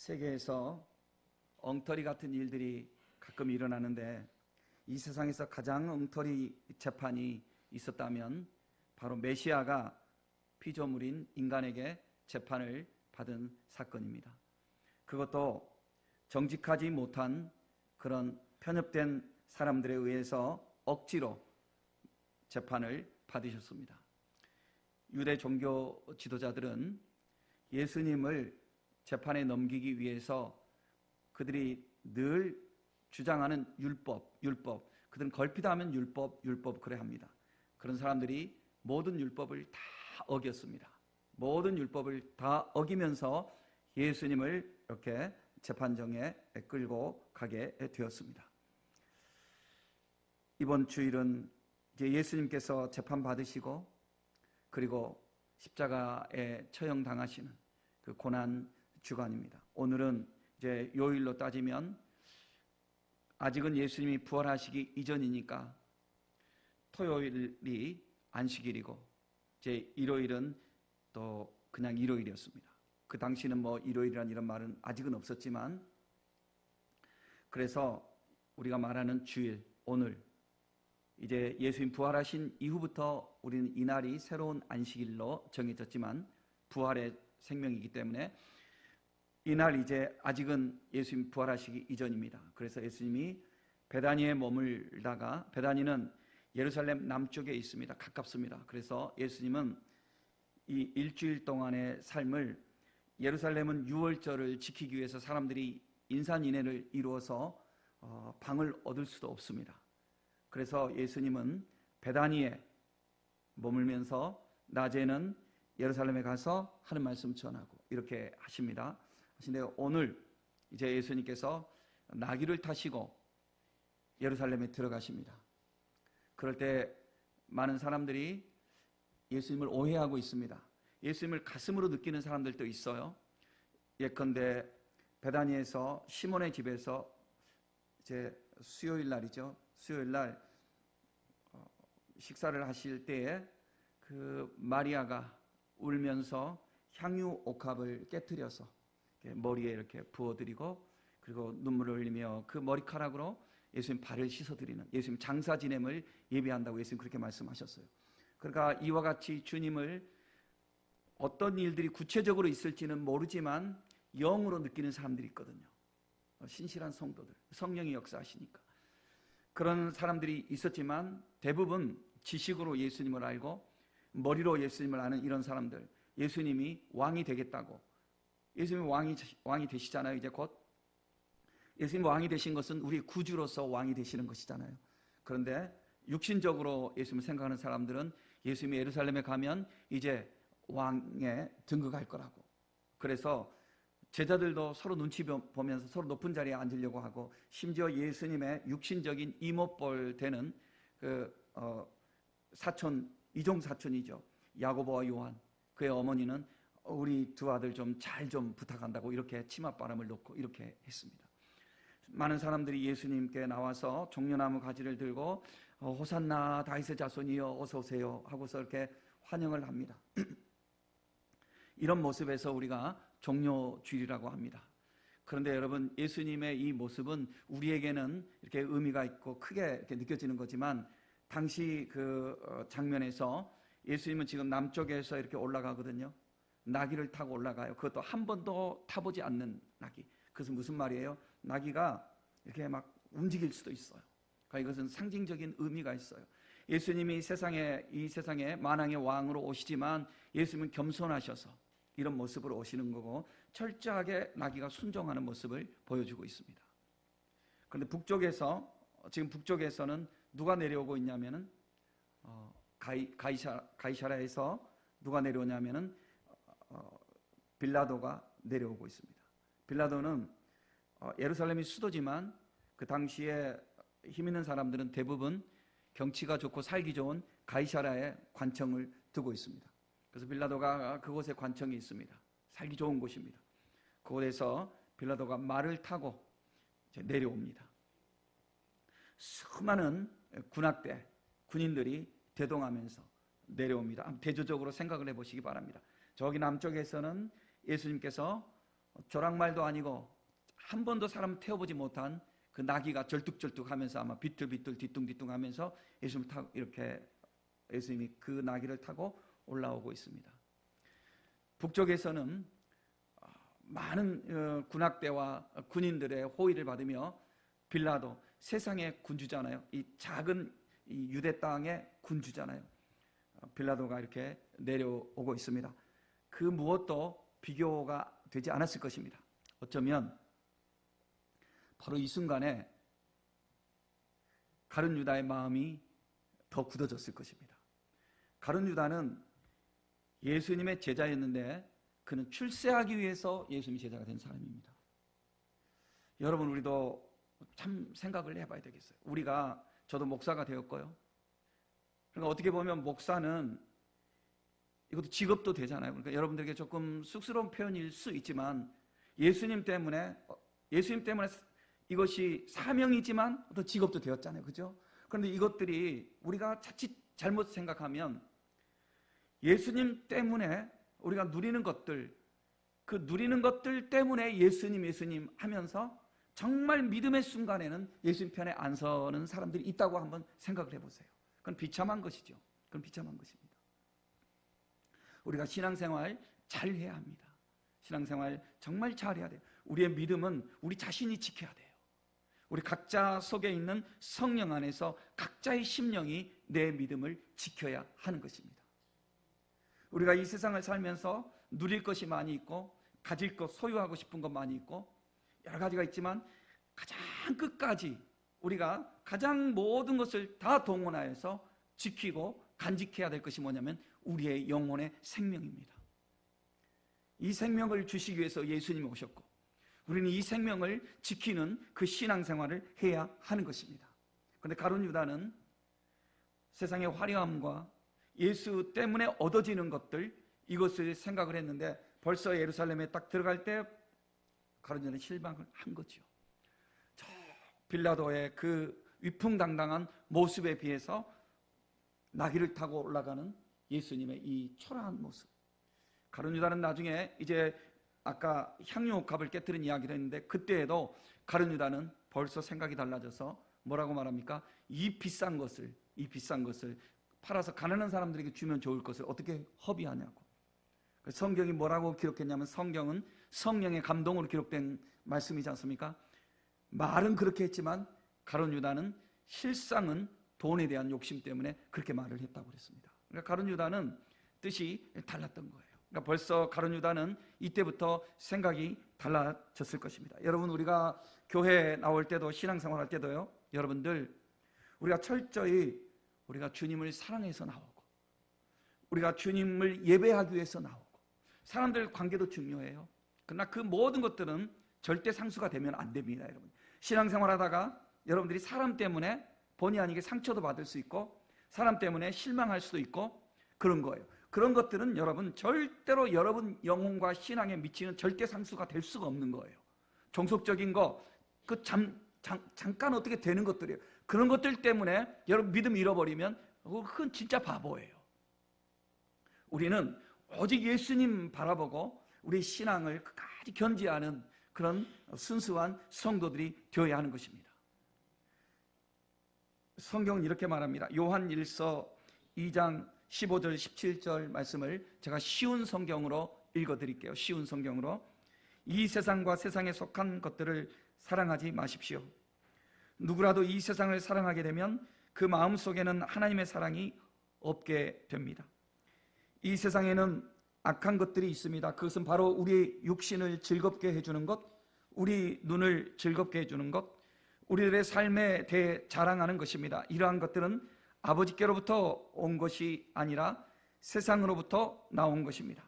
세계에서 엉터리 같은 일들이 가끔 일어나는데 이 세상에서 가장 엉터리 재판이 있었다면 바로 메시아가 피조물인 인간에게 재판을 받은 사건입니다. 그것도 정직하지 못한 그런 편협된 사람들에 의해서 억지로 재판을 받으셨습니다. 유대 종교 지도자들은 예수님을 재판에 넘기기 위해서 그들이 늘 주장하는 율법, 그들은 걸핏하면 율법 그래 합니다. 그런 사람들이 모든 율법을 다 어겼습니다. 모든 율법을 다 어기면서 예수님을 이렇게 재판정에 끌고 가게 되었습니다. 이번 주일은 이제 예수님께서 재판 받으시고 그리고 십자가에 처형당하시는 그 고난 주간입니다. 오늘은 이제 요일로 따지면 아직은 예수님이 부활하시기 이전이니까 토요일이 안식일이고 이제 일요일은 또 그냥 일요일이었습니다. 그 당시는 뭐 일요일이란 이런 말은 아직은 없었지만, 그래서 우리가 말하는 주일, 오늘 이제 예수님 부활하신 이후부터 우리는 이날이 새로운 안식일로 정해졌지만 부활의 생명이기 때문에 이날 이제 아직은 예수님 부활하시기 이전입니다. 그래서 예수님이 베다니에 머물다가, 베다니는 예루살렘 남쪽에 있습니다. 가깝습니다. 그래서 예수님은 이 일주일 동안의 삶을, 예루살렘은 유월절을 지키기 위해서 사람들이 인산인해를 이루어서 방을 얻을 수도 없습니다. 그래서 예수님은 베다니에 머물면서 낮에는 예루살렘에 가서 하는 말씀 전하고 이렇게 하십니다. 하신데 오늘 이제 예수님께서 나귀를 타시고 예루살렘에 들어가십니다. 그럴 때 많은 사람들이 예수님을 오해하고 있습니다. 예수님을 가슴으로 느끼는 사람들도 있어요. 예컨대 베다니에서 시몬의 집에서 이제 수요일 날이죠. 수요일 날 식사를 하실 때에 그 마리아가 울면서 향유 옥합을 깨뜨려서 머리에 이렇게 부어드리고 그리고 눈물을 흘리며 그 머리카락으로 예수님 발을 씻어드리는, 예수님 장사 지냄을 예비한다고 예수님 그렇게 말씀하셨어요. 그러니까 이와 같이 주님을 어떤 일들이 구체적으로 있을지는 모르지만 영으로 느끼는 사람들이 있거든요. 신실한 성도들, 성령이 역사하시니까. 그런 사람들이 있었지만 대부분 지식으로 예수님을 알고 머리로 예수님을 아는 이런 사람들, 예수님이 왕이 되겠다고, 예수님이 왕이 되시잖아요. 이제 곧 예수님 왕이 되신 것은 우리 구주로서 왕이 되시는 것이잖아요. 그런데 육신적으로 예수님을 생각하는 사람들은 예수님이 예루살렘에 가면 이제 왕에 등극할 거라고, 그래서 제자들도 서로 눈치 보면서 서로 높은 자리에 앉으려고 하고, 심지어 예수님의 육신적인 이모뻘 되는 사촌, 이종 사촌이죠. 야고보와 요한, 그의 어머니는 우리 두 아들 좀 잘 좀 부탁한다고 이렇게 치맛바람을 놓고 이렇게 했습니다. 많은 사람들이 예수님께 나와서 종려나무 가지를 들고 호산나 다윗의 자손이여 어서 오세요 하고서 이렇게 환영을 합니다. 이런 모습에서 우리가 종려주일이라고 합니다. 그런데 여러분, 예수님의 이 모습은 우리에게는 이렇게 의미가 있고 크게 이렇게 느껴지는 거지만, 당시 그 장면에서 예수님은 지금 남쪽에서 이렇게 올라가거든요. 나귀를 타고 올라가요. 그것도 한 번도 타보지 않는 나귀. 그것은 무슨 말이에요? 나귀가 이렇게 막 움직일 수도 있어요. 그러니까 이것은 상징적인 의미가 있어요. 예수님이 이 세상에 만왕의 왕으로 오시지만 예수님은 겸손하셔서 이런 모습으로 오시는 거고, 철저하게 나귀가 순종하는 모습을 보여주고 있습니다. 그런데 지금 북쪽에서는 누가 내려오고 있냐면은 가이사라에서 누가 내려오냐면은 빌라도가 내려오고 있습니다. 빌라도는 예루살렘이 수도지만 그 당시에 힘 있는 사람들은 대부분 경치가 좋고 살기 좋은 가이사라에 관청을 두고 있습니다. 그래서 빌라도가 그곳에 관청이 있습니다. 살기 좋은 곳입니다. 그곳에서 빌라도가 말을 타고 내려옵니다. 수많은 군악대, 군인들이 대동하면서 내려옵니다. 대조적으로 생각을 해보시기 바랍니다. 저기 남쪽에서는 예수님께서 조랑말도 아니고 한 번도 사람 태워보지 못한 그 나귀가 절뚝절뚝하면서 아마 비틀비틀 뒤뚱뒤뚱하면서 예수님을 타고 이렇게 예수님이 그 나귀를 타고 올라오고 있습니다. 북쪽에서는 많은 군악대와 군인들의 호의를 받으며 빌라도 세상의 군주잖아요. 이 작은 이 유대 땅의 군주잖아요. 빌라도가 이렇게 내려오고 있습니다. 그 무엇도 비교가 되지 않았을 것입니다. 어쩌면 바로 이 순간에 가룟 유다의 마음이 더 굳어졌을 것입니다. 가룟 유다는 예수님의 제자였는데 그는 출세하기 위해서 예수님의 제자가 된 사람입니다. 여러분, 우리도 참 생각을 해봐야 되겠어요. 저도 목사가 되었고요. 그러니까 어떻게 보면 목사는 이것도 직업도 되잖아요. 그러니까 여러분들에게 조금 쑥스러운 표현일 수 있지만 예수님 때문에 이것이 사명이지만 또 직업도 되었잖아요. 그죠? 그런데 이것들이 우리가 자칫 잘못 생각하면 예수님 때문에 우리가 누리는 것들, 그 누리는 것들 때문에 예수님 하면서 정말 믿음의 순간에는 예수님 편에 안 서는 사람들이 있다고 한번 생각을 해보세요. 그건 비참한 것이죠. 그건 비참한 것입니다. 우리가 신앙생활 잘 해야 합니다. 신앙생활 정말 잘 해야 돼요. 우리의 믿음은 우리 자신이 지켜야 돼요. 우리 각자 속에 있는 성령 안에서 각자의 심령이 내 믿음을 지켜야 하는 것입니다. 우리가 이 세상을 살면서 누릴 것이 많이 있고 가질 것, 소유하고 싶은 것 많이 있고 여러 가지가 있지만 가장 끝까지 우리가 가장 모든 것을 다 동원하여서 지키고 간직해야 될 것이 뭐냐면 우리의 영혼의 생명입니다. 이 생명을 주시기 위해서 예수님이 오셨고 우리는 이 생명을 지키는 그 신앙생활을 해야 하는 것입니다. 그런데 가룟 유다는 세상의 화려함과 예수 때문에 얻어지는 것들, 이것을 생각을 했는데 벌써 예루살렘에 딱 들어갈 때 가룟 유다는 실망을 한 거죠. 저 빌라도의 그 위풍당당한 모습에 비해서 나귀를 타고 올라가는 예수님의 이 초라한 모습. 가룟 유다는 나중에 이제 아까 향유옥합을 깨뜨린 이야기를 했는데 그때에도 가룟 유다는 벌써 생각이 달라져서 뭐라고 말합니까? 이 비싼 것을 팔아서 가난한 사람들에게 주면 좋을 것을 어떻게 허비하냐고. 성경이 뭐라고 기록했냐면 성경은 성령의 감동으로 기록된 말씀이지 않습니까? 말은 그렇게 했지만 가룟 유다는 실상은 돈에 대한 욕심 때문에 그렇게 말을 했다고 그랬습니다. 그러니까 가룟 유다는 뜻이 달랐던 거예요. 그러니까 벌써 가룟 유다는 이때부터 생각이 달라졌을 것입니다. 여러분, 우리가 교회에 나올 때도 신앙생활 할 때도요, 여러분들 우리가 철저히 우리가 주님을 사랑해서 나오고 우리가 주님을 예배하기 위해서 나오고 사람들 관계도 중요해요. 그러나 그 모든 것들은 절대 상수가 되면 안 됩니다. 여러분, 신앙생활 하다가 여러분들이 사람 때문에 본의 아니게 상처도 받을 수 있고 사람 때문에 실망할 수도 있고 그런 거예요. 그런 것들은 여러분 절대로 여러분 영혼과 신앙에 미치는 절대 상수가 될 수가 없는 거예요. 종속적인 거, 그 잠깐 어떻게 되는 것들이에요. 그런 것들 때문에 여러분 믿음 잃어버리면 그건 진짜 바보예요. 우리는 오직 예수님 바라보고 우리 신앙을 끝까지 견지하는 그런 순수한 성도들이 되어야 하는 것입니다. 성경은 이렇게 말합니다. 요한 1서 2장 15절 17절 말씀을 제가 쉬운 성경으로 읽어드릴게요. 쉬운 성경으로. 이 세상과 세상에 속한 것들을 사랑하지 마십시오. 누구라도 이 세상을 사랑하게 되면 그 마음속에는 하나님의 사랑이 없게 됩니다. 이 세상에는 악한 것들이 있습니다. 그것은 바로 우리 육신을 즐겁게 해주는 것, 우리 눈을 즐겁게 해주는 것, 우리들의 삶에 대해 자랑하는 것입니다. 이러한 것들은 아버지께로부터 온 것이 아니라 세상으로부터 나온 것입니다.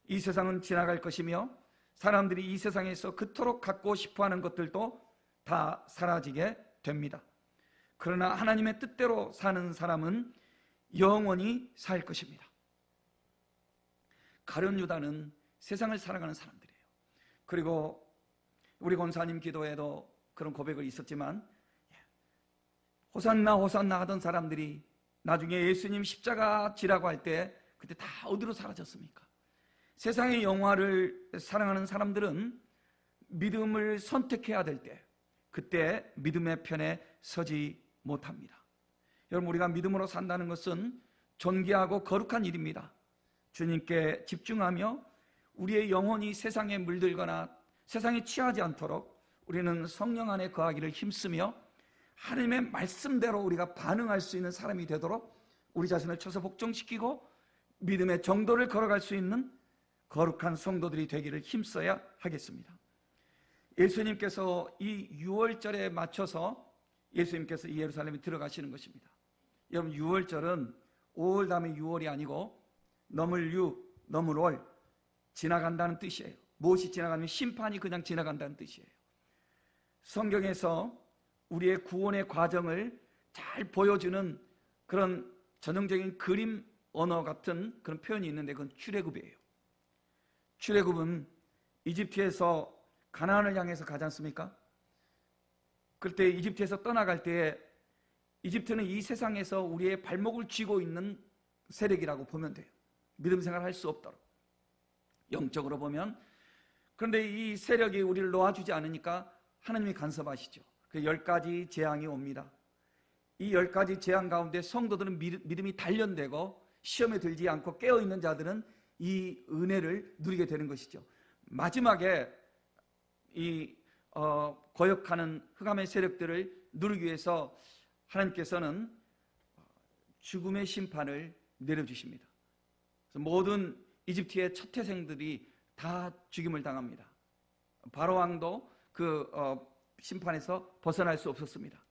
이 세상은 지나갈 것이며 사람들이 이 세상에서 그토록 갖고 싶어하는 것들도 다 사라지게 됩니다. 그러나 하나님의 뜻대로 사는 사람은 영원히 살 것입니다. 가룟 유다는 세상을 살아가는 사람들이에요. 그리고 우리 권사님 기도에도 그런 고백이 있었지만 호산나 호산나 하던 사람들이 나중에 예수님 십자가 지라고 할 때 그때 다 어디로 사라졌습니까? 세상의 영화를 사랑하는 사람들은 믿음을 선택해야 될 때, 그때 믿음의 편에 서지 못합니다. 여러분, 우리가 믿음으로 산다는 것은 존귀하고 거룩한 일입니다. 주님께 집중하며 우리의 영혼이 세상에 물들거나 세상에 취하지 않도록 우리는 성령 안에 거하기를 힘쓰며 하나님의 말씀대로 우리가 반응할 수 있는 사람이 되도록 우리 자신을 쳐서 복종시키고 믿음의 정도를 걸어갈 수 있는 거룩한 성도들이 되기를 힘써야 하겠습니다. 예수님께서 이 유월절에 맞춰서 예수님께서 이 예루살렘에 들어가시는 것입니다. 여러분, 유월절은 5월 다음에 6월이 아니고 넘을 유, 넘을 월, 지나간다는 뜻이에요. 무엇이 지나가면 심판이 그냥 지나간다는 뜻이에요. 성경에서 우리의 구원의 과정을 잘 보여주는 그런 전형적인 그림 언어 같은 그런 표현이 있는데 그건 출애굽이에요. 출애굽은 이집트에서 가나안을 향해서 가지 않습니까? 그때 이집트에서 떠나갈 때에 이집트는 이 세상에서 우리의 발목을 쥐고 있는 세력이라고 보면 돼요. 믿음 생활할 수 없도록, 영적으로 보면. 그런데 이 세력이 우리를 놓아주지 않으니까 하나님이 간섭하시죠. 그 10가지 재앙이 옵니다. 이 10가지 재앙 가운데 성도들은 믿음이 단련되고 시험에 들지 않고 깨어있는 자들은 이 은혜를 누리게 되는 것이죠. 마지막에 이 거역하는 흑암의 세력들을 누르기 위해서 하나님께서는 죽음의 심판을 내려주십니다. 그래서 모든 이집트의 첫 태생들이 다 죽임을 당합니다. 바로 왕도 그 심판에서 벗어날 수 없었습니다.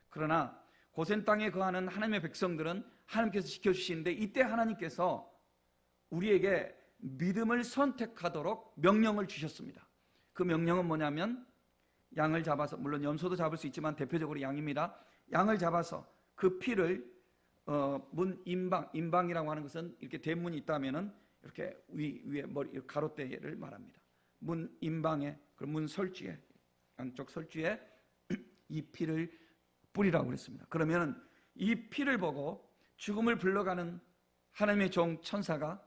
그러나 고센 땅에 거하는 하나님의 백성들은 하나님께서 지켜주시는데, 이때 하나님께서 우리에게 믿음을 선택하도록 명령을 주셨습니다. 그 명령은 뭐냐면, 양을 잡아서, 물론 염소도 잡을 수 있지만 대표적으로 양입니다. 양을 잡아서 그 피를 문 임방이라고 하는 것은 이렇게 대문이 있다면은 이렇게 위에 머리 가로대를 말합니다. 문 임방에, 그리고 문 설주에, 양쪽 설주에 이 피를 뿌리라고 그랬습니다. 그러면 이 피를 보고 죽음을 불러가는 하나님의 종 천사가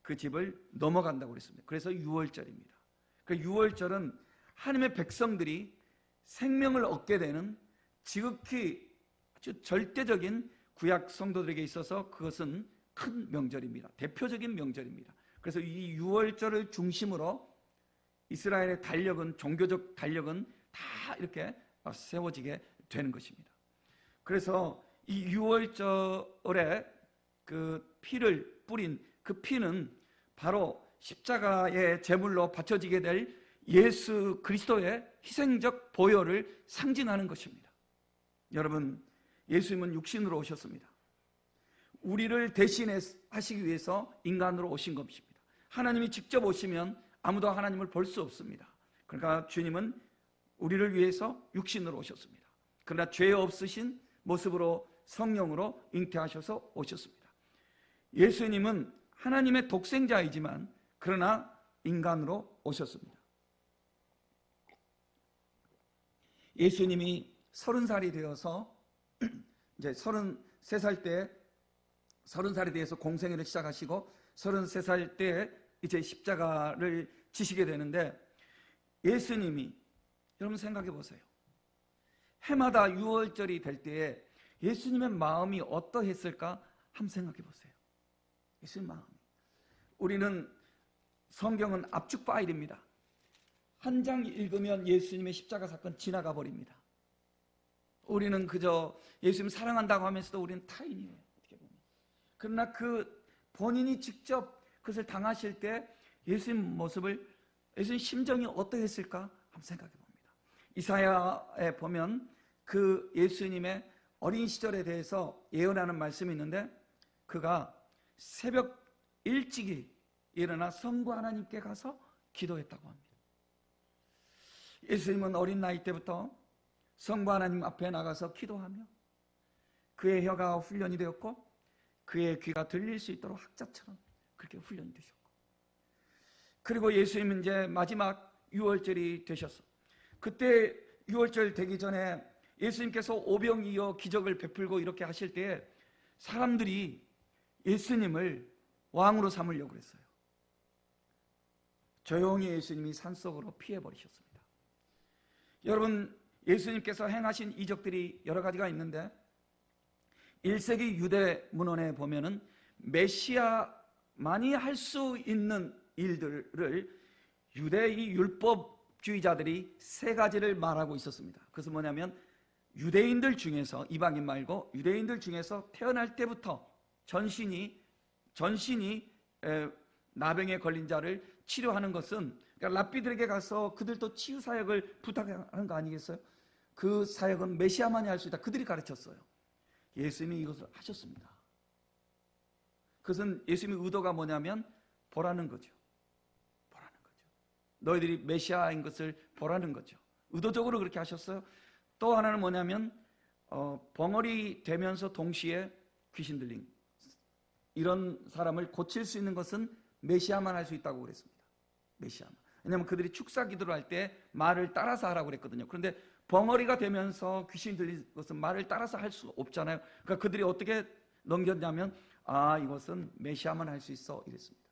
그 집을 넘어간다고 그랬습니다. 그래서 유월절입니다. 그 유월절은 하나님의 백성들이 생명을 얻게 되는 지극히 아주 절대적인 구약 성도들에게 있어서 그것은 큰 명절입니다. 대표적인 명절입니다. 그래서 이 유월절을 중심으로 이스라엘의 달력은, 종교적 달력은 다 이렇게 세워지게 되는 것입니다. 그래서 이 유월절에 그 피를 뿌린 그 피는 바로 십자가의 제물로 바쳐지게 될 예수 그리스도의 희생적 보혈을 상징하는 것입니다. 여러분, 예수님은 육신으로 오셨습니다. 우리를 대신하시기 위해서 인간으로 오신 것입니다. 하나님이 직접 오시면 아무도 하나님을 볼 수 없습니다. 그러니까 주님은 우리를 위해서 육신으로 오셨습니다. 그러나 죄 없으신 모습으로 성령으로 잉태하셔서 오셨습니다. 예수님은 하나님의 독생자이지만 그러나 인간으로 오셨습니다. 예수님이 30살이 되어서 이제 33살 때 30살이 되어서 공생애를 시작하시고 33살 때 이제 십자가를 지시게 되는데, 예수님이, 여러분 생각해 보세요. 해마다 유월절이 될 때에 예수님의 마음이 어떠했을까 한번 생각해 보세요. 예수님 마음이. 우리는 성경은 압축 파일입니다. 한 장 읽으면 예수님의 십자가 사건 지나가 버립니다. 우리는 그저 예수님 사랑한다고 하면서도 우리는 타인이에요, 어떻게 보면. 그러나 그 본인이 직접 그것을 당하실 때 예수님 모습을, 예수님 심정이 어떠했을까 한번 생각해 봅니다. 이사야에 보면 그 예수님의 어린 시절에 대해서 예언하는 말씀이 있는데, 그가 새벽 일찍이 일어나 성부 하나님께 가서 기도했다고 합니다. 예수님은 어린 나이 때부터 성부 하나님 앞에 나가서 기도하며 그의 혀가 훈련이 되었고 그의 귀가 들릴 수 있도록 학자처럼 그렇게 훈련이 되셨고, 그리고 예수님은 이제 마지막 유월절이 되셨어. 그때 유월절 되기 전에 예수님께서 오병이어 기적을 베풀고 이렇게 하실 때 사람들이 예수님을 왕으로 삼으려고 그랬어요. 조용히 예수님이 산속으로 피해버리셨습니다. 여러분, 예수님께서 행하신 이적들이 여러 가지가 있는데 1세기 유대 문헌에 보면은 메시아만이 할 수 있는 일들을 유대의 율법주의자들이 세 가지를 말하고 있었습니다. 그것은 뭐냐면 유대인들 중에서, 이방인 말고 유대인들 중에서 태어날 때부터 전신이 나병에 걸린 자를 치료하는 것은, 그러니까 랍비들에게 가서 그들도 치유 사역을 부탁하는 거 아니겠어요? 그 사역은 메시아만이 할 수 있다. 그들이 가르쳤어요. 예수님이 이것을 하셨습니다. 그것은 예수님의 의도가 뭐냐면 보라는 거죠. 보라는 거죠. 너희들이 메시아인 것을 보라는 거죠. 의도적으로 그렇게 하셨어요. 또 하나는 뭐냐면 벙어리 되면서 동시에 귀신 들린 이런 사람을 고칠 수 있는 것은 메시아만 할 수 있다고 그랬습니다. 메시아만. 왜냐하면 그들이 축사 기도를 할 때 말을 따라서 하라고 그랬거든요. 그런데 벙어리가 되면서 귀신이 들린 것은 말을 따라서 할 수 없잖아요. 그러니까 그들이 어떻게 넘겼냐면 이것은 메시아만 할 수 있어 이랬습니다.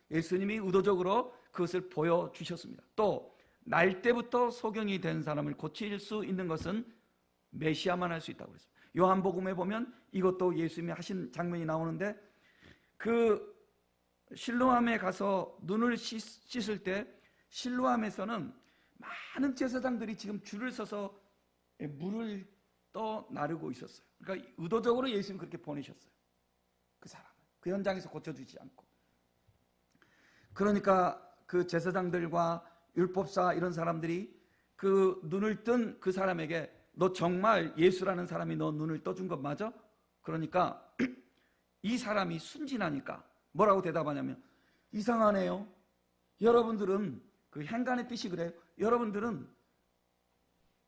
예수님이 의도적으로 그것을 보여주셨습니다. 또 날 때부터 소경이 된 사람을 고칠 수 있는 것은 메시아만 할 수 있다고 그랬습니다. 요한복음에 보면 이것도 예수님이 하신 장면이 나오는데 그 실로암에 가서 눈을 씻을 때 실로암에서는 많은 제사장들이 지금 줄을 서서 물을 떠 나르고 있었어요. 그러니까 의도적으로 예수님 그렇게 보내셨어요. 그 사람을 그 현장에서 고쳐주지 않고. 그러니까 그 제사장들과 율법사 이런 사람들이 그 눈을 뜬 그 사람에게 너 정말 예수라는 사람이 너 눈을 떠준 것 맞아? 그러니까 이 사람이 순진하니까 뭐라고 대답하냐면 이상하네요. 여러분들은 그 행간의 뜻이 그래요. 여러분들은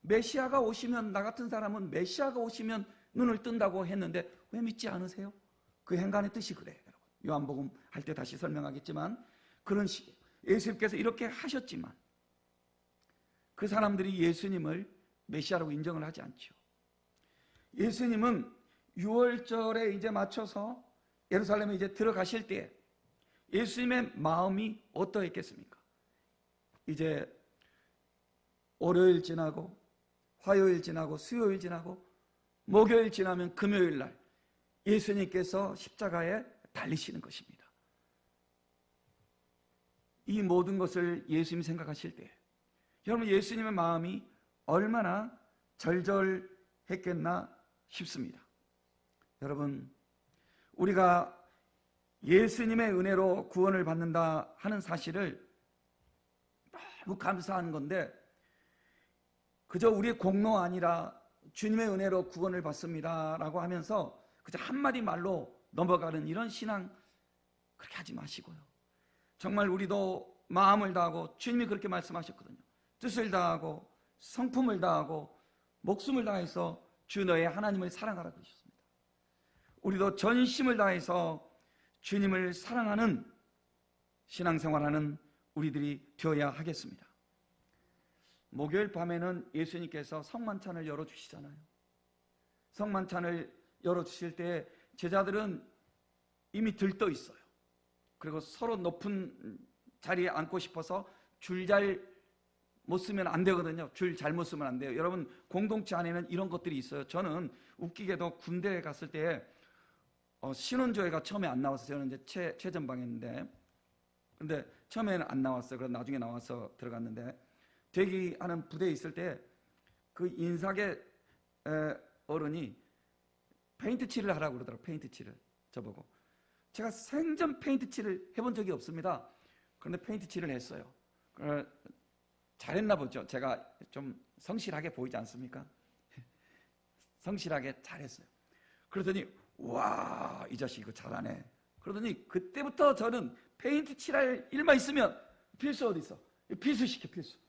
메시아가 오시면, 나 같은 사람은 메시아가 오시면 눈을 뜬다고 했는데 왜 믿지 않으세요? 그 행간의 뜻이 그래요. 여러분. 요한복음 할 때 다시 설명하겠지만 그런 식이에요. 예수님께서 이렇게 하셨지만 그 사람들이 예수님을 메시아라고 인정을 하지 않죠. 예수님은 6월절에 이제 맞춰서 예루살렘에 이제 들어가실 때 예수님의 마음이 어떠했겠습니까? 이제 월요일 지나고 화요일 지나고 수요일 지나고 목요일 지나면 금요일 날 예수님께서 십자가에 달리시는 것입니다. 이 모든 것을 예수님이 생각하실 때 여러분, 예수님의 마음이 얼마나 절절했겠나 싶습니다. 여러분, 우리가 예수님의 은혜로 구원을 받는다 하는 사실을 너무 감사하는 건데 그저 우리의 공로 아니라 주님의 은혜로 구원을 받습니다라고 하면서 그저 한마디 말로 넘어가는 이런 신앙 그렇게 하지 마시고요. 정말 우리도 마음을 다하고, 주님이 그렇게 말씀하셨거든요. 뜻을 다하고 성품을 다하고 목숨을 다해서 주 너의 하나님을 사랑하라 그러셨습니다. 우리도 전심을 다해서 주님을 사랑하는 신앙생활하는 우리들이 되어야 하겠습니다. 목요일 밤에는 예수님께서 성만찬을 열어주시잖아요. 성만찬을 열어주실 때 제자들은 이미 들떠 있어요. 그리고 서로 높은 자리에 앉고 싶어서 줄 잘 못 쓰면 안 되거든요. 줄 잘못 쓰면 안 돼요. 여러분, 공동체 안에는 이런 것들이 있어요. 저는 웃기게도 군대에 갔을 때 신혼조회가 처음에 안 나왔어요. 저는 이제 최전방했는데, 근데 처음에는 안 나왔어요. 그래서 나중에 나와서 들어갔는데, 대기하는 부대에 있을 때 그 인사계 어른이 페인트 칠을 하라고 그러더라고요. 페인트 칠을 저보고. 제가 생전 페인트 칠을 해본 적이 없습니다. 그런데 페인트 칠을 했어요. 잘했나 보죠. 제가 좀 성실하게 보이지 않습니까? 성실하게 잘했어요. 그러더니 와, 이 자식 이거 잘하네. 그러더니 그때부터 저는 페인트 칠할 일만 있으면 필수 어디 있어? 필수 시켜, 필수.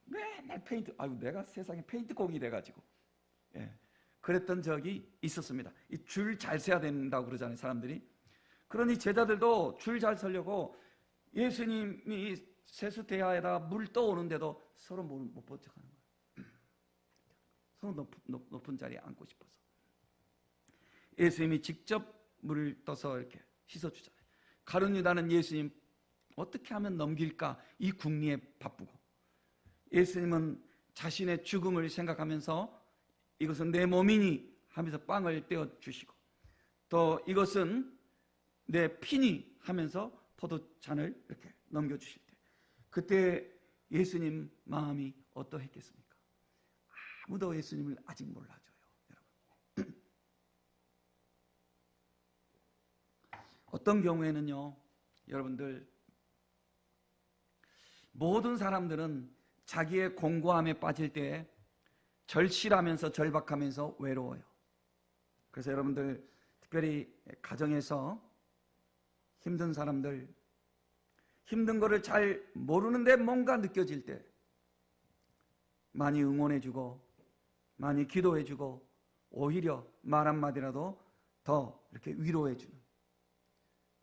맨날 페인트. 아유, 내가 세상에 페인트공이 돼가지고. 예, 그랬던 적이 있었습니다. 이 줄 잘 세야 된다고 그러잖아요, 사람들이. 그러니 제자들도 줄 잘 서려고 예수님이 세수대야에다 물 떠오는데도 서로 못 본 척하는 거예요. 서로 높은 자리에 앉고 싶어서. 예수님이 직접 물을 떠서 이렇게 씻어주잖아요. 가룟 유다는 예수님 어떻게 하면 넘길까 이 궁리에 바쁘고, 예수님은 자신의 죽음을 생각하면서 이것은 내 몸이니 하면서 빵을 떼어 주시고, 또 이것은 내 피니 하면서 포도잔을 이렇게 넘겨주실 때, 그때 예수님 마음이 어떠했겠습니까? 아무도 예수님을 아직 몰라줘요, 여러분. 어떤 경우에는요, 여러분들, 모든 사람들은 자기의 공고함에 빠질 때 절실하면서 절박하면서 외로워요. 그래서 여러분들, 특별히 가정에서 힘든 사람들, 힘든 거를 잘 모르는데 뭔가 느껴질 때 많이 응원해주고 많이 기도해주고 오히려 말 한마디라도 더 이렇게 위로해주는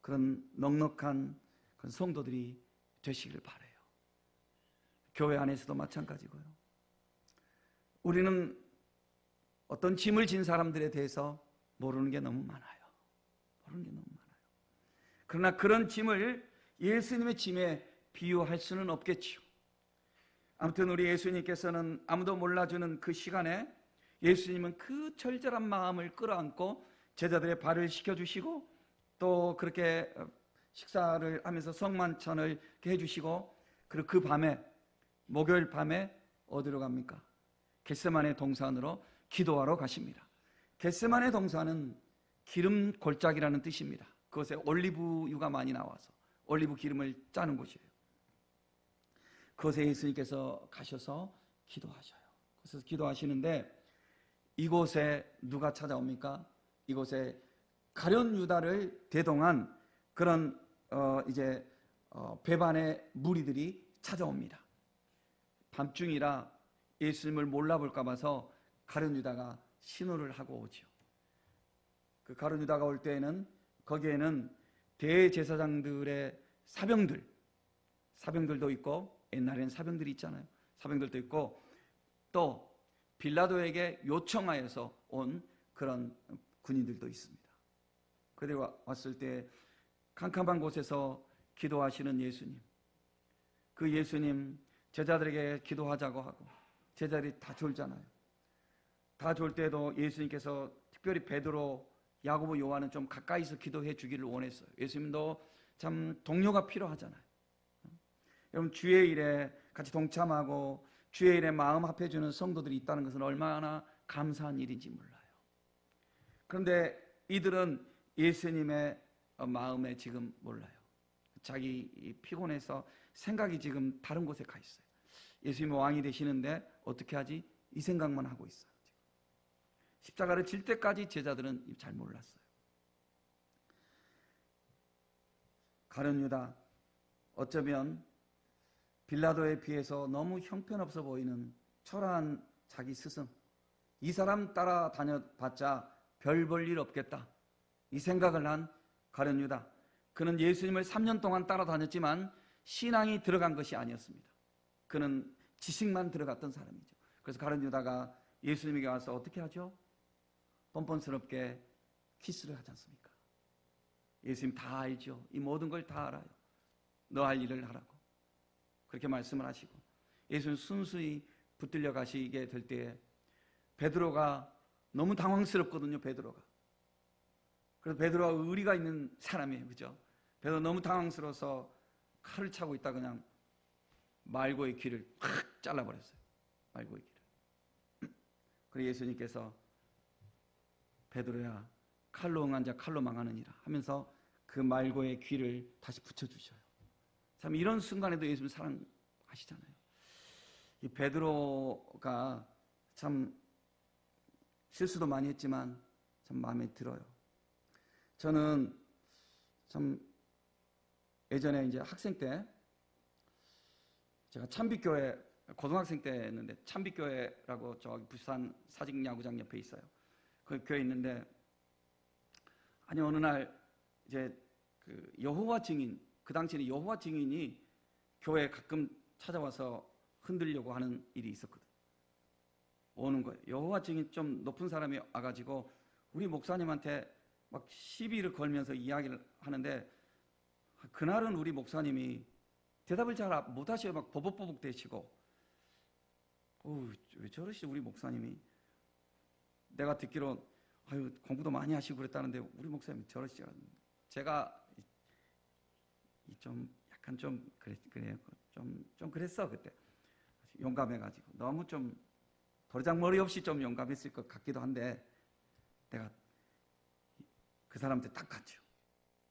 그런 넉넉한 그런 성도들이 되시길 바라요. 교회 안에서도 마찬가지고요. 우리는 어떤 짐을 진 사람들에 대해서 모르는 게 너무 많아요. 모르는 게 너무 많아요. 그러나 그런 짐을 예수님의 짐에 비유할 수는 없겠지요. 아무튼 우리 예수님께서는 아무도 몰라주는 그 시간에 예수님은 그 절절한 마음을 끌어안고 제자들의 발을 씻겨주시고, 또 그렇게 식사를 하면서 성만찬을 해주시고, 그리고 그 밤에, 목요일 밤에 어디로 갑니까? 겟세마네 동산으로 기도하러 가십니다. 겟세마네 동산은 기름 골짜기라는 뜻입니다. 그것에 올리브유가 많이 나와서 올리브 기름을 짜는 곳이에요. 그곳에 예수님께서 가셔서 기도하셔요. 그래서 기도하시는데 이곳에 누가 찾아옵니까? 이곳에 가룟 유다를 대동한 그런 배반의 무리들이 찾아옵니다. 밤중이라 예수님을 몰라볼까 봐서 가룟 유다가 신호를 하고 오죠. 그 가룟 유다가 올 때에는 거기에는 대제사장들의 사병들도 있고, 옛날에는 사병들이 있잖아요. 사병들도 있고, 또 빌라도에게 요청하여서 온 그런 군인들도 있습니다. 그리고 왔을 때 캄캄한 곳에서 기도하시는 예수님, 그 예수님 제자들에게 기도하자고 하고 제자들이 다 졸잖아요. 다 졸 때도 예수님께서 특별히 베드로, 야고보, 요한은 좀 가까이서 기도해 주기를 원했어요. 예수님도 참 동료가 필요하잖아요. 여러분, 주의 일에 같이 동참하고 주의 일에 마음 합해주는 성도들이 있다는 것은 얼마나 감사한 일인지 몰라요. 그런데 이들은 예수님의 마음에 지금 몰라요. 자기 피곤해서 생각이 지금 다른 곳에 가 있어요. 예수님이 왕이 되시는데 어떻게 하지? 이 생각만 하고 있어요. 십자가를 질 때까지 제자들은 잘 몰랐어요. 가룟 유다, 어쩌면 빌라도에 비해서 너무 형편없어 보이는 초라한 자기 스승, 이 사람 따라 다녀봤자 별 볼 일 없겠다, 이 생각을 한 가룟 유다. 그는 예수님을 3년 동안 따라다녔지만 신앙이 들어간 것이 아니었습니다. 그는 지식만 들어갔던 사람이죠. 그래서 가룟 유다가 예수님에게 와서 어떻게 하죠? 뻔뻔스럽게 키스를 하지 않습니까? 예수님 다 알죠. 이 모든 걸 다 알아요. 너 할 일을 하라고 그렇게 말씀을 하시고, 예수님 순수히 붙들려 가시게 될 때에 베드로가 너무 당황스럽거든요. 베드로가. 그래서 베드로가 의리가 있는 사람이에요. 그죠? 베드로 너무 당황스러워서 칼을 차고 있다 그냥 말고의 귀를 확 잘라버렸어요. 말고의 귀를. 그래서 예수님께서 베드로야, 칼로 응한 자 칼로 망하느니라 하면서 그 말고의 귀를 다시 붙여주셔요. 참 이런 순간에도 예수님 사랑하시잖아요. 이 베드로가 참 실수도 많이 했지만 참 마음에 들어요. 저는 참 예전에 이제 학생 때 제가 참빛교회, 고등학생 때였는데 참빛교회라고 저기 부산 사직야구장 옆에 있어요. 그 교회 있는데, 아니 어느 날 이제 그 여호와 증인, 그 당시에는 여호와 증인이 교회에 가끔 찾아와서 흔들려고 하는 일이 있었거든. 오는 거예요. 여호와 증인 좀 높은 사람이 와가지고 우리 목사님한테 막 시비를 걸면서 이야기를 하는데, 그날은 우리 목사님이 대답을 잘 못하셔요. 막 버벅버벅 대시고, 왜 저러시 우리 목사님이. 내가 듣기로 공부도 많이 하시고 그랬다는데 우리 목사님이 저러시지 않는데, 제가 좀 약간 좀 그래요. 좀 그랬어 그때. 용감해가지고 너무 좀 버르장머리 없이 좀 용감했을 것 같기도 한데, 내가 그 사람한테 딱 갔죠.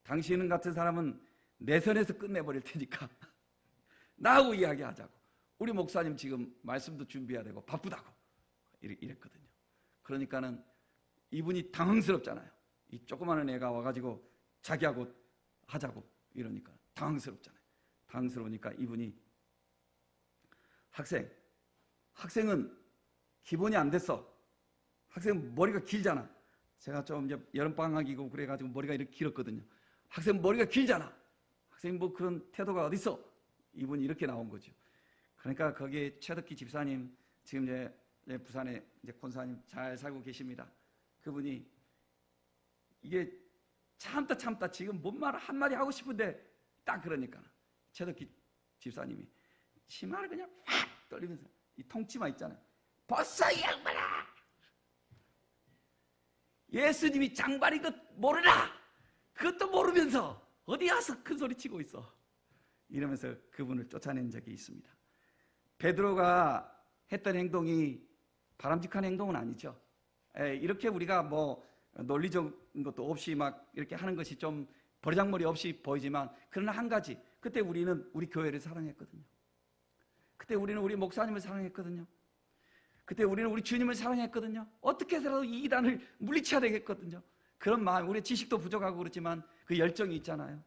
당신 같은 사람은 내 선에서 끝내버릴 테니까 나하고 이야기하자고. 우리 목사님 지금 말씀도 준비해야 되고 바쁘다고 이랬거든요. 그러니까는 이분이 당황스럽잖아요. 이 조그마한 애가 와가지고 자기하고 하자고 이러니까 당황스럽잖아요. 당황스러우니까 이분이, 학생은 기본이 안 됐어. 학생 머리가 길잖아. 제가 좀 이제 여름방학이고 그래가지고 머리가 이렇게 길었거든요. 학생 머리가 길잖아. 학생 뭐 그런 태도가 어딨어? 이분이 이렇게 나온 거죠. 그러니까 거기에 최덕기 집사님, 지금 이제 부산에 이제 권사님 잘 살고 계십니다. 그분이 이게 참다 지금 뭔 말 한마디 하고 싶은데 딱 그러니까 최덕기 집사님이 치마를 그냥 확 떨리면서, 이 통치마 있잖아요. 벗어 이 양반아! 예수님이 장발인 것 모르나? 그것도 모르면서 어디 가서 큰 소리 치고 있어. 이러면서 그분을 쫓아낸 적이 있습니다. 베드로가 했던 행동이 바람직한 행동은 아니죠. 이렇게 우리가 뭐 논리적인 것도 없이 막 이렇게 하는 것이 좀 버르장머리 없이 보이지만, 그러나 한 가지, 그때 우리는 우리 교회를 사랑했거든요. 그때 우리는 우리 목사님을 사랑했거든요. 그때 우리는 우리 주님을 사랑했거든요. 어떻게 해서라도 이 이단을 물리쳐야 되겠거든요. 그런 마음, 우리 지식도 부족하고 그렇지만 그 열정이 있잖아요.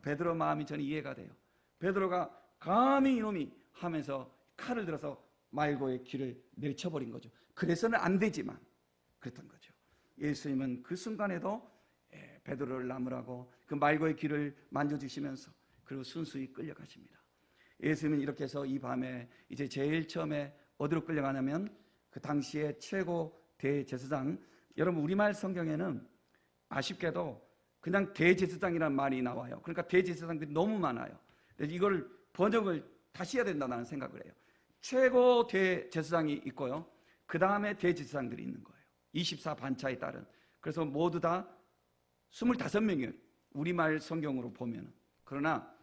베드로 마음이 저는 이해가 돼요. 베드로가 감히 이놈이 하면서 칼을 들어서 말고의 귀를 내리쳐버린 거죠. 그래서는 안 되지만 그랬던 거죠. 예수님은 그 순간에도 베드로를 나무라고 그 말고의 귀를 만져주시면서 그리고 순수히 끌려가십니다. 예수님은 이렇게 해서 이 밤에 이제 제일 처음에 어디로 끌려가냐면 그 당시에 최고 대제사장, 여러분 우리말 성경에는 아쉽게도 그냥 대제사장이라는 말이 나와요. 그러니까 대제사장들이 너무 많아요. 그래서 이걸 번역을 다시 해야 된다는 생각을 해요. 최고 대제사장이 있고요, 그 다음에 대제사장들이 있는 거예요. 24반차에 따른. 그래서 모두 다 25명이에요. 우리말 성경으로 보면. 그러나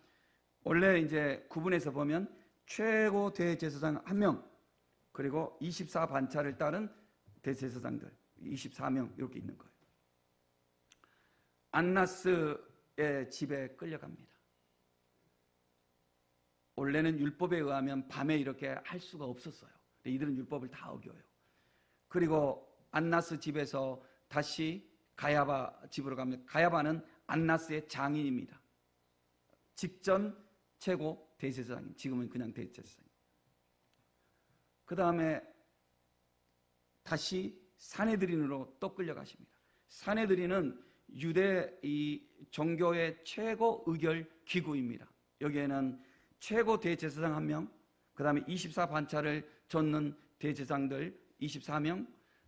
원래 이제 구분해서 보면 최고 대제사장 1명, 그리고 24반차를 따른 대제사장들 24명 이렇게 있는 거예요. 안나스의 집에 끌려갑니다. 원래는 율법에 의하면 밤에 이렇게 할 수가 없었어요. 이들은 율법을 다 어겨요. 그리고 안나스 집에서 다시 가야바 집으로 갑니다. 가야바는 안나스의 장인입니다. 직전 최고 대제사장님, 지금은 그냥 대제사장님. 그 다음에 다시 사내들인으로 또 끌려가십니다. 사내들인은 유대 이 종교의 최고 의결 기구입니다. 여기에는 최고 대제사장 1명, 그 다음에 24반차를 쫓는 대제사장들 24명,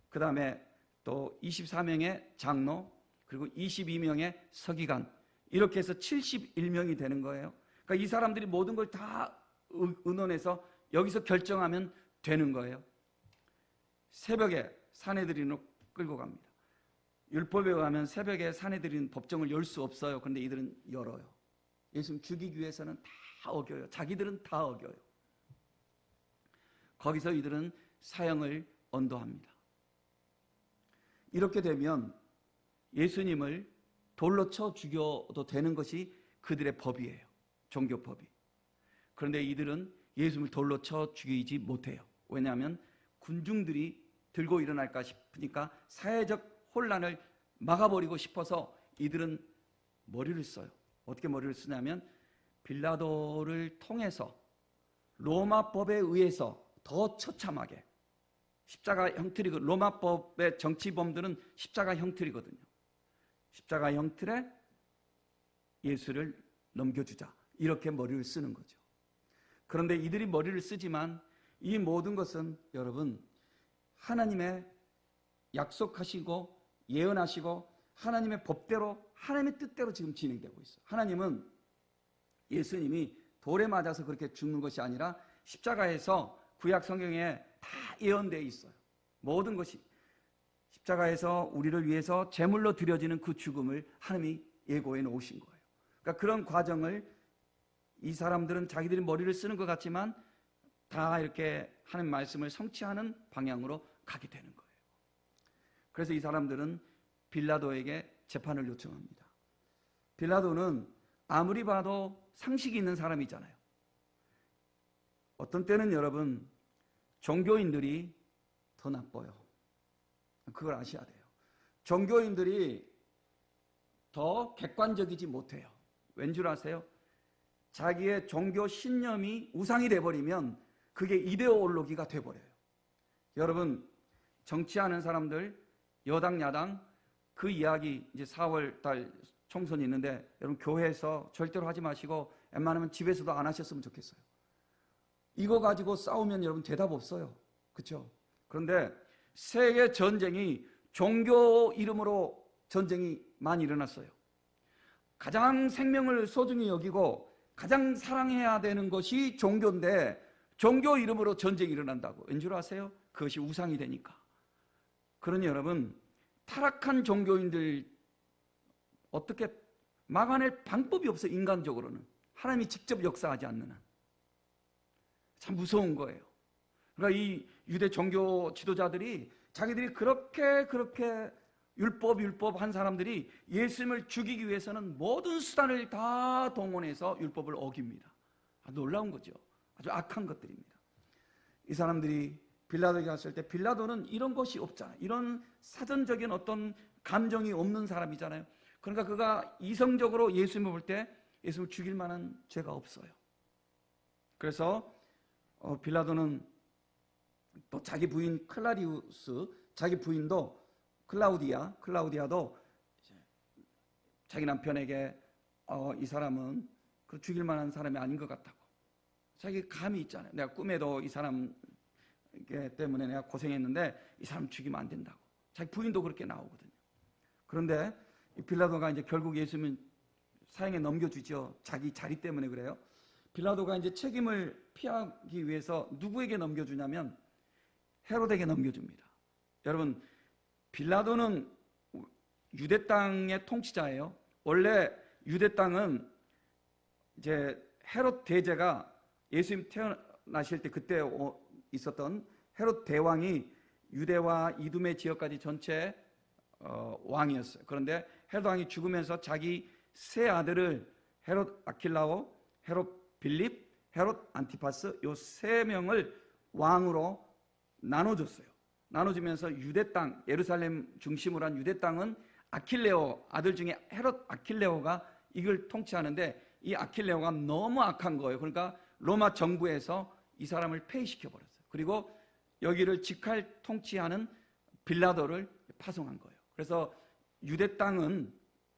그 다음에 또 24명의 장로, 그리고 22명의 서기관, 이렇게 해서 71명이 되는 거예요. 그러니까 이 사람들이 모든 걸 다 의논해서 여기서 결정하면 되는 거예요. 새벽에 사내들인으로 끌고 갑니다. 율법에 의하면 새벽에 사내들인 법정을 열 수 없어요. 그런데 이들은 열어요. 예수님 죽이기 위해서는 다 어겨요. 자기들은 다 어겨요. 거기서 이들은 사형을 언도합니다. 이렇게 되면 예수님을 돌로 쳐 죽여도 되는 것이 그들의 법이에요. 종교법이. 그런데 이들은 예수님을 돌로 쳐 죽이지 못해요. 왜냐하면 군중들이 들고 일어날까 싶으니까 사회적 혼란을 막아버리고 싶어서 이들은 머리를 써요. 어떻게 머리를 쓰냐면 빌라도를 통해서 로마법에 의해서 더 처참하게, 십자가 형틀이고, 로마법의 정치범들은 십자가 형틀이거든요. 십자가 형틀에 예수를 넘겨주자, 이렇게 머리를 쓰는 거죠. 그런데 이들이 머리를 쓰지만 이 모든 것은 여러분 하나님의 약속하시고 예언하시고 하나님의 법대로, 하나님의 뜻대로 지금 진행되고 있어요. 하나님은 예수님이 돌에 맞아서 그렇게 죽는 것이 아니라 십자가에서 구약 성경에 다 예언되어 있어요. 모든 것이 십자가에서 우리를 위해서 제물로 드려지는 그 죽음을 하나님이 예고해 놓으신 거예요. 그러니까 그런 과정을 이 사람들은 자기들이 머리를 쓰는 것 같지만 다 이렇게 하나님 말씀을 성취하는 방향으로 가게 되는 거예요. 그래서 이 사람들은 빌라도에게 재판을 요청합니다. 빌라도는 아무리 봐도 상식이 있는 사람이잖아요. 어떤 때는 여러분, 종교인들이 더 나빠요. 그걸 아셔야 돼요. 종교인들이 더 객관적이지 못해요. 왠 줄 아세요? 자기의 종교 신념이 우상이 돼버리면 그게 이데올로기가 돼버려요. 여러분, 정치하는 사람들, 여당, 야당, 그 이야기 이제 4월 달 총선이 있는데 여러분 교회에서 절대로 하지 마시고 웬만하면 집에서도 안 하셨으면 좋겠어요. 이거 가지고 싸우면 여러분 대답 없어요. 그렇죠? 그런데 세계 전쟁이 종교 이름으로 전쟁이 많이 일어났어요. 가장 생명을 소중히 여기고 가장 사랑해야 되는 것이 종교인데 종교 이름으로 전쟁이 일어난다고. 왠 줄 아세요? 그것이 우상이 되니까. 그러니 여러분, 타락한 종교인들 어떻게 막아낼 방법이 없어. 인간적으로는 하나님이 직접 역사하지 않는 한. 참 무서운 거예요. 그러니까 이 유대 종교 지도자들이 자기들이 그렇게 율법 한 사람들이 예수님을 죽이기 위해서는 모든 수단을 다 동원해서 율법을 어깁니다. 놀라운 거죠. 아주 악한 것들입니다. 이 사람들이 빌라도에게 갔을 때 빌라도는 이런 것이 없잖아요. 이런 사전적인 어떤 감정이 없는 사람이잖아요. 그러니까 그가 이성적으로 예수님을 볼 때 예수님을 죽일 만한 죄가 없어요. 그래서 빌라도는 또 자기 부인 클라리우스, 자기 부인도 클라우디아도 자기 남편에게 이 사람은 죽일 만한 사람이 아닌 것 같다고. 자기 감이 있잖아요. 내가 꿈에도 이 사람 때문에 내가 고생했는데 이 사람 죽이면 안 된다고. 자기 부인도 그렇게 나오거든요. 그런데 빌라도가 이제 결국 예수님은 사형에 넘겨주죠. 자기 자리 때문에 그래요. 빌라도가 이제 책임을 피하기 위해서 누구에게 넘겨주냐면 헤롯에게 넘겨줍니다. 여러분, 빌라도는 유대 땅의 통치자예요. 원래 유대 땅은 이제 헤롯 대제가 예수님 태어나실 때 그때 있었던 헤롯 대왕이 유대와 이두메 지역까지 전체 왕이었어요. 그런데 헤롯 왕이 죽으면서 자기 세 아들을 헤롯 아킬라오, 헤롯 빌립, 헤롯 안티파스 요 세 명을 왕으로 나눠줬어요. 나눠주면서 유대 땅, 예루살렘 중심으로 한 유대 땅은 아킬레오 아들 중에 헤롯 아킬레오가 이걸 통치하는데 이 아킬레오가 너무 악한 거예요. 그러니까 로마 정부에서 이 사람을 폐위시켜 버렸어요. 그리고 여기를 직할 통치하는 빌라도를 파송한 거예요. 그래서 유대 땅은,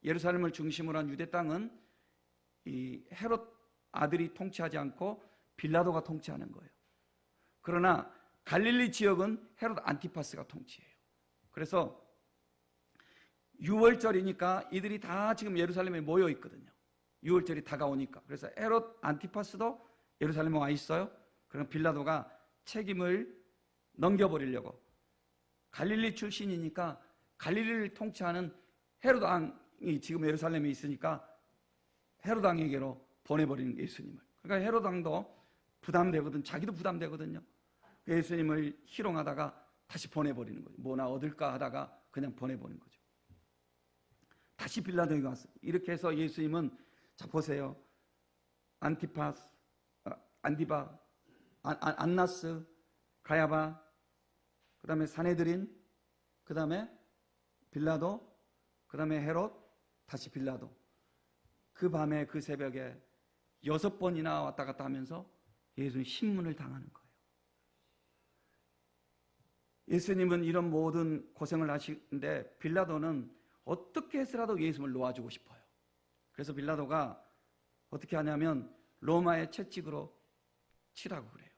예루살렘을 중심으로 한 유대 땅은 이 헤롯 아들이 통치하지 않고 빌라도가 통치하는 거예요. 그러나 갈릴리 지역은 헤롯 안티파스가 통치해요. 그래서 6월절이니까 이들이 다 지금 예루살렘에 모여 있거든요. 6월절이 다가오니까. 그래서 헤롯 안티파스도 예루살렘에 와 있어요. 그럼 빌라도가 책임을 넘겨버리려고, 갈릴리 출신이니까 갈릴리를 통치하는 헤롯 왕이 지금 예루살렘에 있으니까 헤롯 왕에게로 보내버리는 예수님을. 그러니까 헤롯 왕도 부담되거든. 자기도 부담되거든요. 예수님을 희롱하다가 다시 보내버리는 거죠. 뭐나 얻을까 하다가 그냥 보내버리는 거죠. 다시 빌라도에게 왔어요. 이렇게 해서 예수님은, 자 보세요, 안티파스, 안디바, 안나스, 가야바, 그 다음에 사네드린, 그 다음에 빌라도, 그 다음에 헤롯, 다시 빌라도. 그 밤에 그 새벽에 6번이나 왔다 갔다 하면서 예수님 신문을 당하는 거예요. 예수님은 이런 모든 고생을 하시는데 빌라도는 어떻게 해서라도 예수님을 놓아주고 싶어요. 그래서 빌라도가 어떻게 하냐면 로마의 채찍으로 치라고 그래요.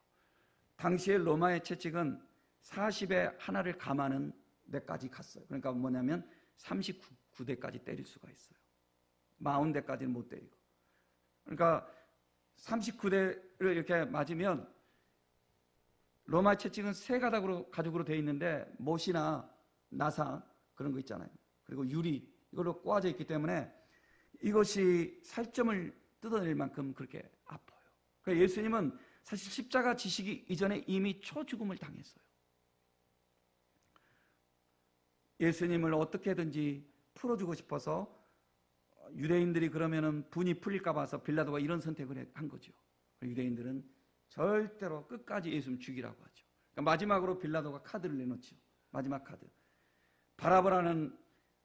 당시에 로마의 채찍은 40에 하나를 감하는 데까지 갔어요. 그러니까 뭐냐면 39대까지 때릴 수가 있어요. 40대까지는 못 때리고. 그러니까 39대를 이렇게 맞으면 로마 채찍은 세 가죽으로 되어 있는데 못이나 나사 그런 거 있잖아요. 그리고 유리 이걸로 꼬아져 있기 때문에 이것이 살점을 뜯어낼 만큼 그렇게 아파요. 그러니까 예수님은 사실 십자가 지시기 이전에 이미 초죽음을 당했어요. 예수님을 어떻게든지 풀어주고 싶어서 유대인들이 그러면은 분이 풀릴까 봐서 빌라도가 이런 선택을 한 거죠. 유대인들은 절대로 끝까지 예수님 죽이라고 하죠. 그러니까 마지막으로 빌라도가 카드를 내놓죠. 마지막 카드. 바라바라는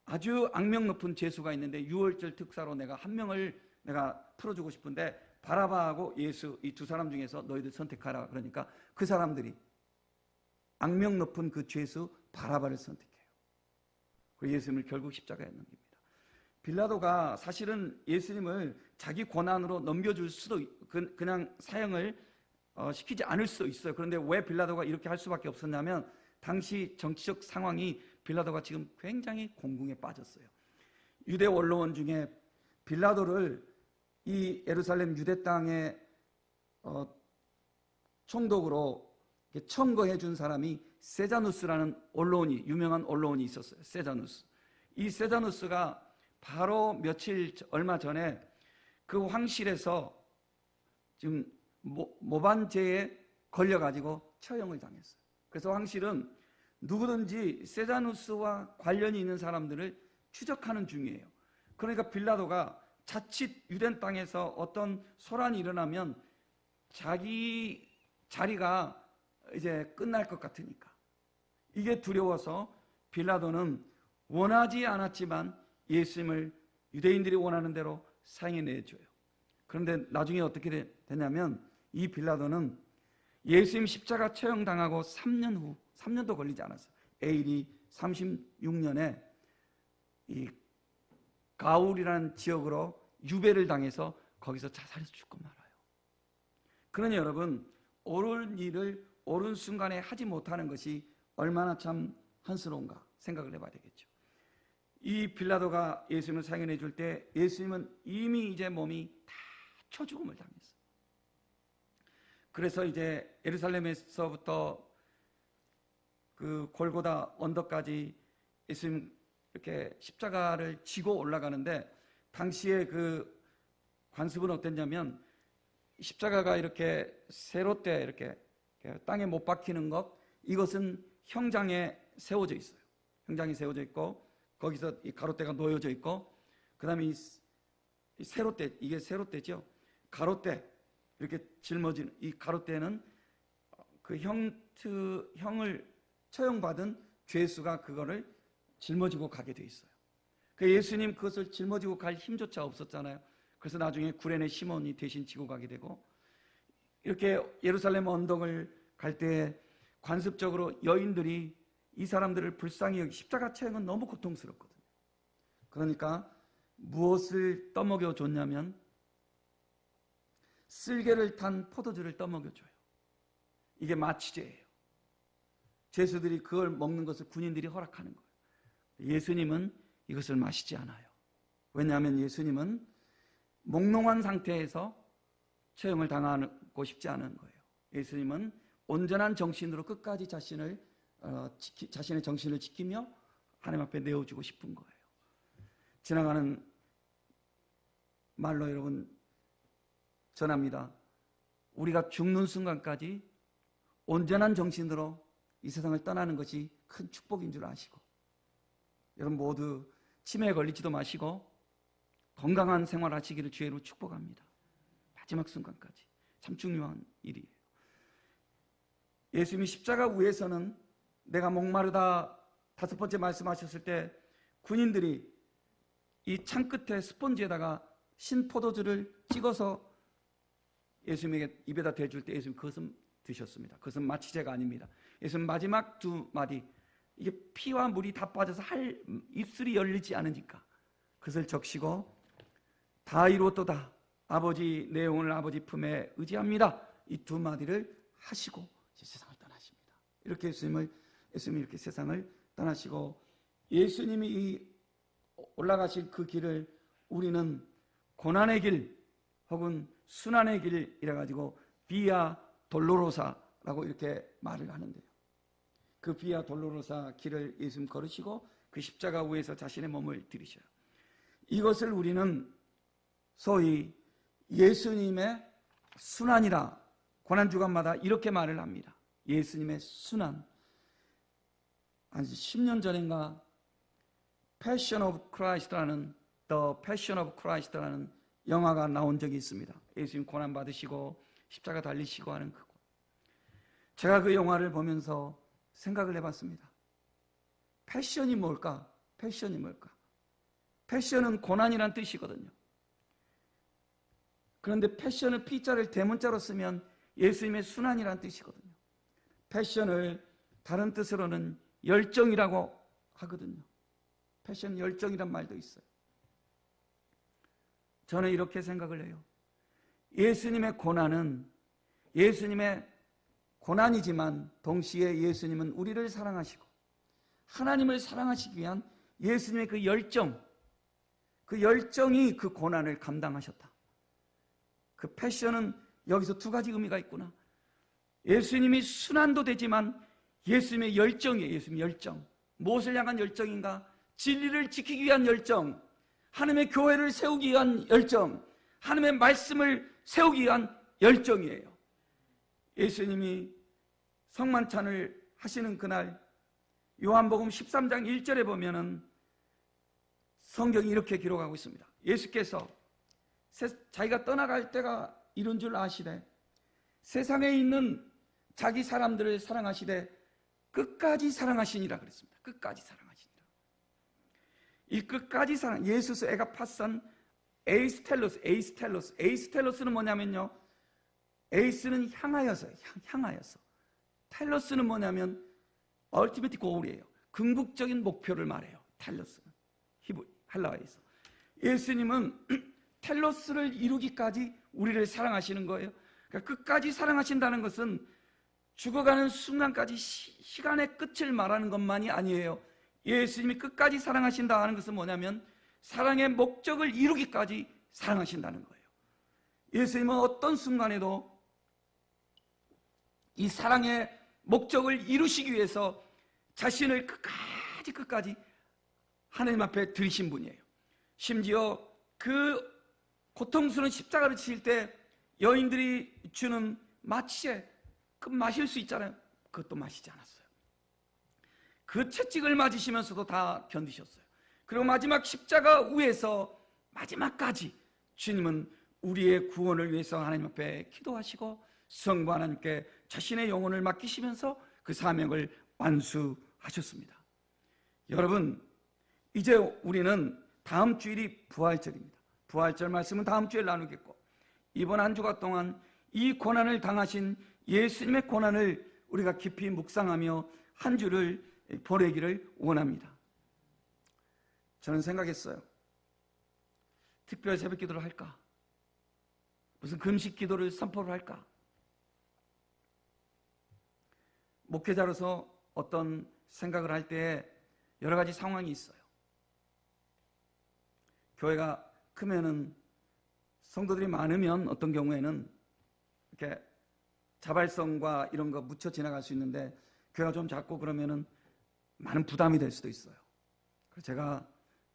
아주 악명 높은 죄수가 있는데 유월절 특사로 내가 한 명을 내가 풀어주고 싶은데 바라바하고 예수 이 두 사람 중에서 너희들 선택하라. 그러니까 그 사람들이 악명 높은 그 죄수 바라바를 선택해요. 그리고 예수님을 결국 십자가에 넘깁니다. 빌라도가 사실은 예수님을 자기 권한으로 넘겨줄 수도 그냥 사형을 시키지 않을 수도 있어요. 그런데 왜 빌라도가 이렇게 할 수밖에 없었냐면 당시 정치적 상황이 빌라도가 지금 굉장히 공궁에 빠졌어요. 유대 원로원 중에 빌라도를 이 예루살렘 유대 땅의 총독으로 청거해 준 사람이 세자누스라는 언론이 유명한 언론이 있었어요. 세자누스. 이 세자누스가 바로 얼마 전에 그 황실에서 지금 모반죄에 걸려가지고 처형을 당했어요. 그래서 황실은 누구든지 세자누스와 관련이 있는 사람들을 추적하는 중이에요. 그러니까 빌라도가 자칫 유대 땅에서 어떤 소란이 일어나면 자기 자리가 이제 끝날 것 같으니까 이게 두려워서 빌라도는 원하지 않았지만 예수님을 유대인들이 원하는 대로 사형에 내줘요. 그런데 나중에 어떻게 되냐면 이 빌라도는 예수님 십자가 처형당하고 3년 후 3년도 걸리지 않았어요. AD 36년에 이 가울이라는 지역으로 유배를 당해서 거기서 자살해서 죽고 말아요. 그러니 여러분 옳은 일을 옳은 순간에 하지 못하는 것이 얼마나 참 한스러운가 생각을 해봐야 되겠죠. 이 빌라도가 예수님을 사형해 줄 때 예수님은 이미 이제 몸이 다 초죽음을 당했어요. 그래서 이제 예루살렘에서부터 그 골고다 언덕까지 예수님 이렇게 십자가를 지고 올라가는데 당시에 그 관습은 어땠냐면 십자가가 이렇게 세로대 이렇게 땅에 못 박히는 것 이것은 형장에 세워져 있어요. 형장이 세워져 있고 거기서 이 가로대가 놓여져 있고 그다음에 이 세로대 이게 세로대죠. 가로대 이렇게 짊어지는 이 가로대는 그 형을 처형받은 죄수가 그거를 짊어지고 가게 돼 있어요. 그 예수님 그것을 짊어지고 갈 힘조차 없었잖아요. 그래서 나중에 구레네 시몬이 대신 지고 가게 되고 이렇게 예루살렘 언덕을 갈 때 관습적으로 여인들이 이 사람들을 불쌍히 여기 십자가 처형은 너무 고통스럽거든요. 그러니까 무엇을 떠먹여 줬냐면 쓸개를 탄 포도주를 떠먹여 줘요. 이게 마취제예요. 죄수들이 그걸 먹는 것을 군인들이 허락하는 거예요. 예수님은 이것을 마시지 않아요. 왜냐하면 예수님은 몽롱한 상태에서 처형을 당하고 싶지 않은 거예요. 예수님은 온전한 정신으로 끝까지 자신의 정신을 지키며 하나님 앞에 내어주고 싶은 거예요. 지나가는 말로 여러분 전합니다. 우리가 죽는 순간까지 온전한 정신으로 이 세상을 떠나는 것이 큰 축복인 줄 아시고 여러분 모두 치매에 걸리지도 마시고 건강한 생활하시기를 주의로 축복합니다. 마지막 순간까지 참 중요한 일이에요. 예수님이 십자가 위에서는 내가 목마르다 5번째 말씀하셨을 때 군인들이 이 창 끝에 스펀지에다가 신포도주를 찍어서 예수님에게 입에다 대줄 때 예수님 그것은 드셨습니다. 그것은 마취제가 아닙니다. 예수님 마지막 2마디 이게 피와 물이 다 빠져서 입술이 열리지 않으니까 그것을 적시고 다 이루었도다. 아버지 내 영혼을 아버지 품에 의지합니다. 이 2마디를 하시고 세상을 떠나십니다. 이렇게 예수님이 이렇게 세상을 떠나시고 예수님이 올라가실 그 길을 우리는 고난의 길 혹은 순환의 길 이래가지고 비아 돌로로사라고 이렇게 말을 하는데요. 그 비아 돌로로사 길을 예수님 걸으시고 그 십자가 위에서 자신의 몸을 들이셔요. 이것을 우리는 소위 예수님의 순환이라 고난주간마다 이렇게 말을 합니다. 예수님의 순환. 한 10년 전인가 Passion of Christ라는 The Passion of Christ라는 영화가 나온 적이 있습니다. 예수님 고난 받으시고 십자가 달리시고 하는 그거. 제가 그 영화를 보면서 생각을 해봤습니다. 패션이 뭘까? 패션이 뭘까? 패션은 고난이란 뜻이거든요. 그런데 패션을 P자를 대문자로 쓰면 예수님의 순환이란 뜻이거든요. 패션을 다른 뜻으로는 열정이라고 하거든요. 패션 열정이란 말도 있어요. 저는 이렇게 생각을 해요. 예수님의 고난은 예수님의 고난이지만 동시에 예수님은 우리를 사랑하시고 하나님을 사랑하시기 위한 예수님의 그 열정이 그 고난을 감당하셨다. 그 패션은 여기서 두 가지 의미가 있구나. 예수님이 순환도 되지만 예수님의 열정이에요. 예수님의 열정. 무엇을 향한 열정인가? 진리를 지키기 위한 열정, 하나님의 교회를 세우기 위한 열정, 하나님의 말씀을 세우기 위한 열정이에요. 예수님이 성만찬을 하시는 그날 요한복음 13장 1절에 보면은 성경이 이렇게 기록하고 있습니다. 예수께서 자기가 떠나갈 때가 이른 줄 아시되 세상에 있는 자기 사람들을 사랑하시되 끝까지 사랑하시니라 그랬습니다. 끝까지 사랑하시니라. 이 끝까지 사랑, 예수스 에가파산 에이스텔로스는 뭐냐면요, 에이스는 향하여서, 텔로스는 뭐냐면 ultimate goal이에요. 궁극적인 목표를 말해요. 텔로스는 헬라어에서. 예수님은 텔로스를 이루기까지 우리를 사랑하시는 거예요. 그러니까 끝까지 사랑하신다는 것은 죽어가는 순간까지 시간의 끝을 말하는 것만이 아니에요. 예수님이 끝까지 사랑하신다 하는 것은 뭐냐면 사랑의 목적을 이루기까지 사랑하신다는 거예요. 예수님은 어떤 순간에도 이 사랑의 목적을 이루시기 위해서 자신을 끝까지 하나님 앞에 드리신 분이에요. 심지어 그 고통스러운 십자가를 치실 때 여인들이 주는 마취제, 그 마실 수 있잖아요. 그것도 마시지 않았어요. 그 채찍을 맞으시면서도 다 견디셨어요. 그리고 마지막 십자가 위에서 마지막까지 주님은 우리의 구원을 위해서 하나님 앞에 기도하시고 성부 하나님께 자신의 영혼을 맡기시면서 그 사명을 완수하셨습니다. 여러분, 이제 우리는 다음 주일이 부활절입니다. 부활절 말씀은 다음 주에 나누겠고, 이번 한 주간 동안 이 고난을 당하신 예수님의 고난을 우리가 깊이 묵상하며 한 주를 보내기를 원합니다. 저는 생각했어요. 특별 새벽 기도를 할까? 무슨 금식 기도를 선포를 할까? 목회자로서 어떤 생각을 할 때 여러 가지 상황이 있어요. 교회가 크면은, 성도들이 많으면 어떤 경우에는 이렇게 자발성과 이런 거 묻혀 지나갈 수 있는데, 교회가 좀 작고 그러면은 많은 부담이 될 수도 있어요. 그래서 제가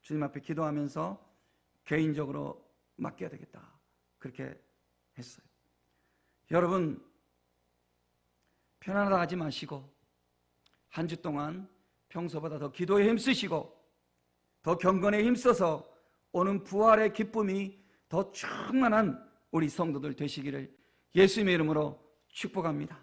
주님 앞에 기도하면서 개인적으로 맡겨야 되겠다, 그렇게 했어요. 여러분, 편안하다 하지 마시고 한 주 동안 평소보다 더 기도에 힘쓰시고 더 경건에 힘써서 오는 부활의 기쁨이 더 충만한 우리 성도들 되시기를 예수님의 이름으로 축복합니다.